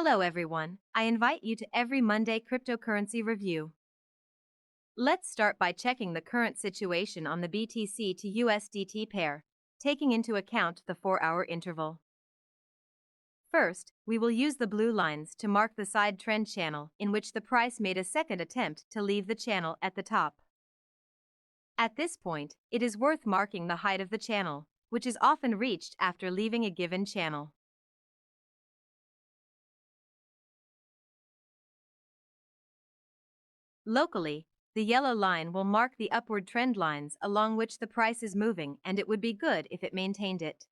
Hello everyone, I invite you to every Monday cryptocurrency review. Let's start by checking the current situation on the BTC to USDT pair, taking into account the 4-hour interval. First, we will use the blue lines to mark the side trend channel in which the price made a second attempt to leave the channel at the top. At this point, it is worth marking the height of the channel, which is often reached after leaving a given channel. Locally, the yellow line will mark the upward trend lines along which the price is moving, and it would be good if it maintained it.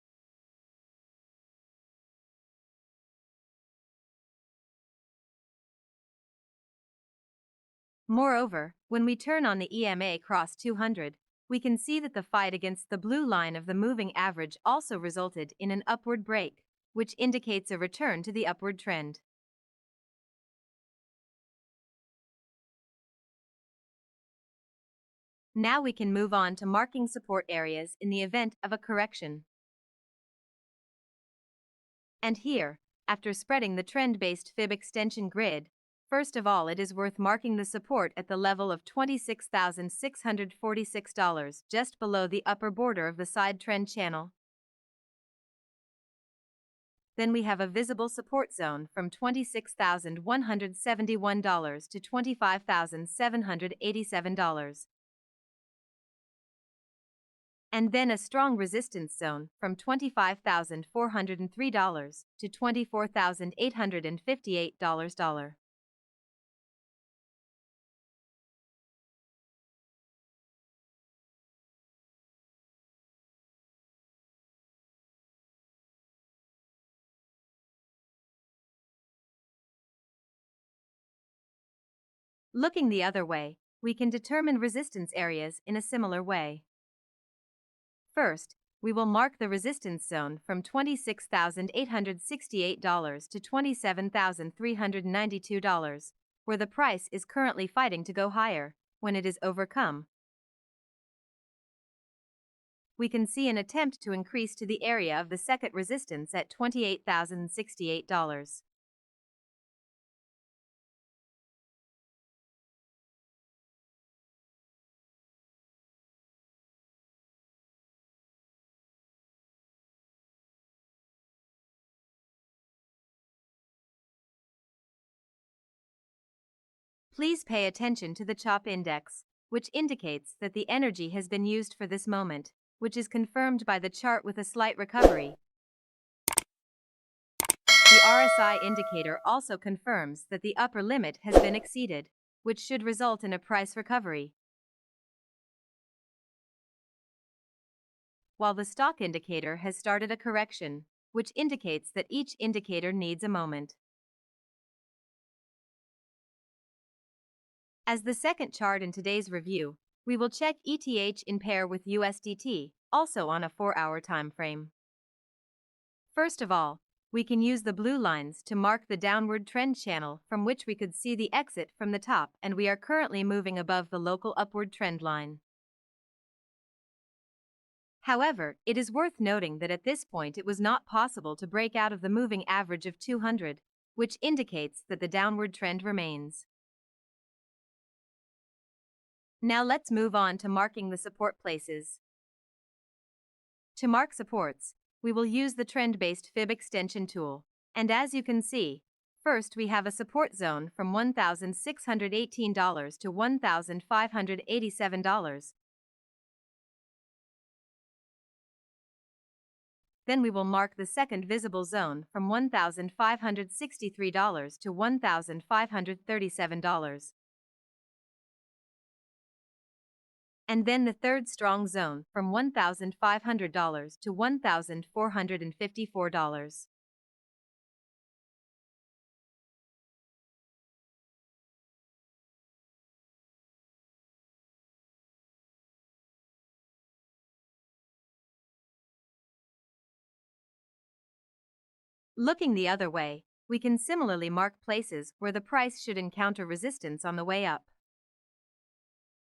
Moreover, when we turn on the EMA cross 200, we can see that the fight against the blue line of the moving average also resulted in an upward break, which indicates a return to the upward trend. Now we can move on to marking support areas in the event of a correction. And here, after spreading the trend-based fib extension grid, first of all it is worth marking the support at the level of $26,646, just below the upper border of the side trend channel. Then we have a visible support zone from $26,171 to $25,787. And then a strong resistance zone from $25,403 to $24,858. Looking the other way, we can determine resistance areas in a similar way. First, we will mark the resistance zone from $26,868 to $27,392, where the price is currently fighting to go higher. When it is overcome, we can see an attempt to increase to the area of the second resistance at $28,068. Please pay attention to the CHOP index, which indicates that the energy has been used for this moment, which is confirmed by the chart with a slight recovery. The RSI indicator also confirms that the upper limit has been exceeded, which should result in a price recovery. While the stock indicator has started a correction, which indicates that each indicator needs a moment. As the second chart in today's review, we will check ETH in pair with USDT, also on a 4-hour time frame. First of all, we can use the blue lines to mark the downward trend channel from which we could see the exit from the top, and we are currently moving above the local upward trend line. However, it is worth noting that at this point it was not possible to break out of the moving average of 200, which indicates that the downward trend remains. Now let's move on to marking the support places. To mark supports, we will use the trend-based fib extension tool, and as you can see, first we have a support zone from $1,618 to $1,587. Then we will mark the second visible zone from $1,563 to $1,537. And then the third strong zone from $1,500 to $1,454. Looking the other way, we can similarly mark places where the price should encounter resistance on the way up.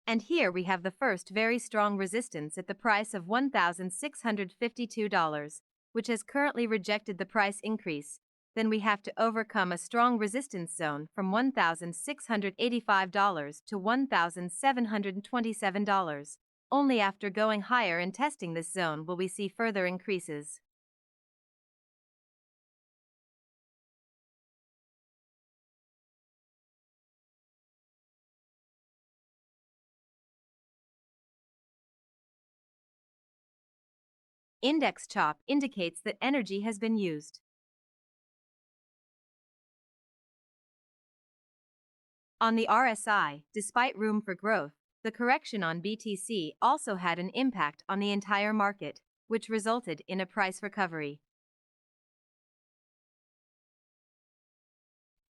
And here we have the first very strong resistance at the price of $1,652, which has currently rejected the price increase, then we have to overcome a strong resistance zone from $1,685 to $1,727. Only after going higher and testing this zone will we see further increases. Index chop indicates that energy has been used. On the RSI, despite room for growth, the correction on BTC also had an impact on the entire market, which resulted in a price recovery.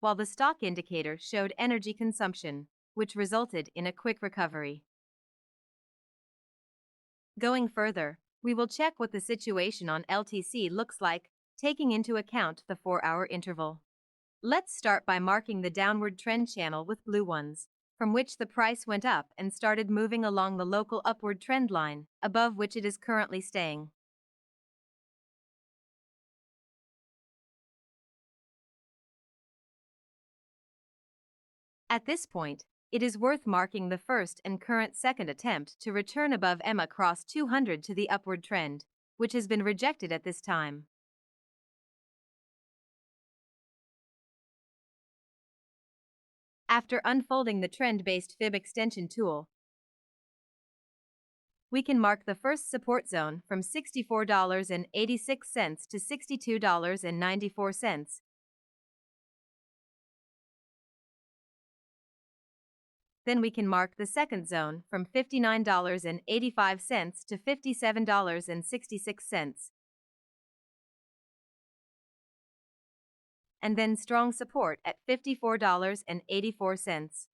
While the stock indicator showed energy consumption, which resulted in a quick recovery. Going further, we will check what the situation on LTC looks like, taking into account the 4-hour interval. Let's start by marking the downward trend channel with blue ones, from which the price went up and started moving along the local upward trend line, above which it is currently staying. At this point, it is worth marking the first and current second attempt to return above EMA cross 200 to the upward trend, which has been rejected at this time. After unfolding the trend-based fib extension tool, we can mark the first support zone from $64.86 to $62.94. Then we can mark the second zone from $59.85 to $57.66. And then strong support at $54.84.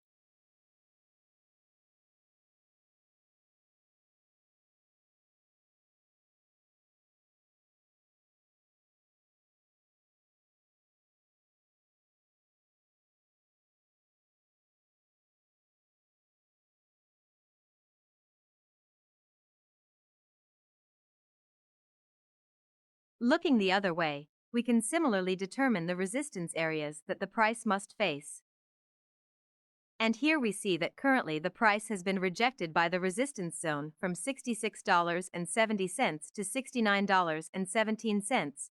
Looking the other way, we can similarly determine the resistance areas that the price must face. And here we see that currently the price has been rejected by the resistance zone from $66.70 to $69.17.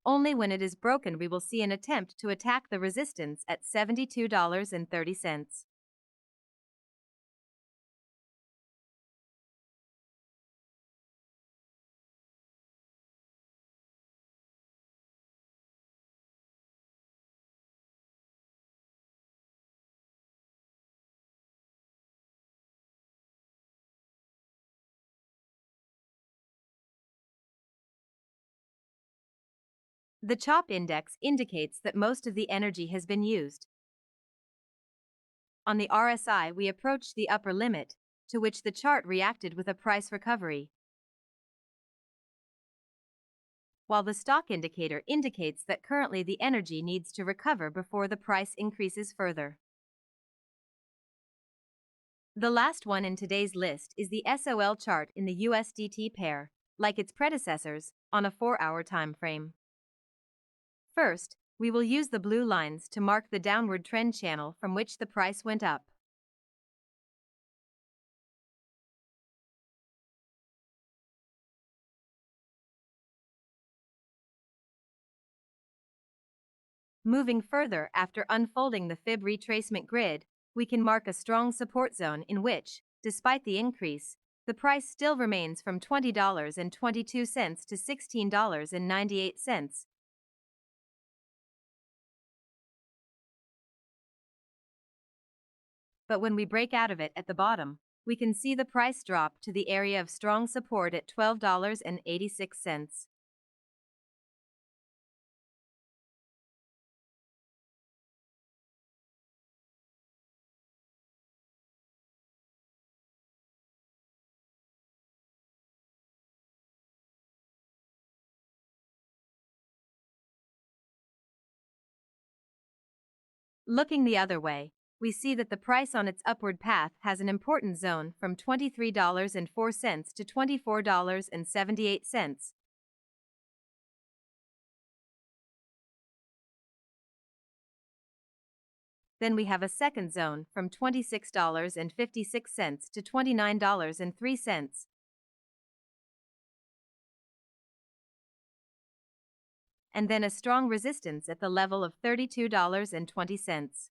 Only when it is broken we will see an attempt to attack the resistance at $72.30. The CHOP index indicates that most of the energy has been used. On the RSI, we approached the upper limit, to which the chart reacted with a price recovery, while the stock indicator indicates that currently the energy needs to recover before the price increases further. The last one in today's list is the SOL chart in the USDT pair, like its predecessors, on a 4-hour time frame. First, we will use the blue lines to mark the downward trend channel from which the price went up. Moving further after unfolding the fib retracement grid, we can mark a strong support zone in which, despite the increase, the price still remains from $20.22 to $16.98. But when we break out of it at the bottom, we can see the price drop to the area of strong support at $12.86. Looking the other way, we see that the price on its upward path has an important zone from $23.04 to $24.78. Then we have a second zone from $26.56 to $29.03. And then a strong resistance at the level of $32.20.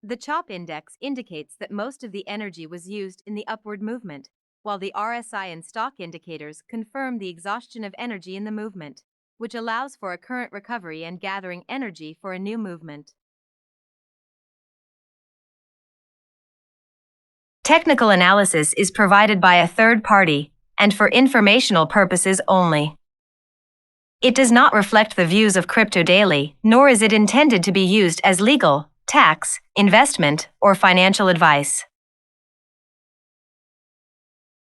The CHOP index indicates that most of the energy was used in the upward movement, while the RSI and stock indicators confirm the exhaustion of energy in the movement, which allows for a current recovery and gathering energy for a new movement. Technical analysis is provided by a third party and for informational purposes only. It does not reflect the views of CryptoDaily, nor is it intended to be used as legal, tax, investment, or financial advice.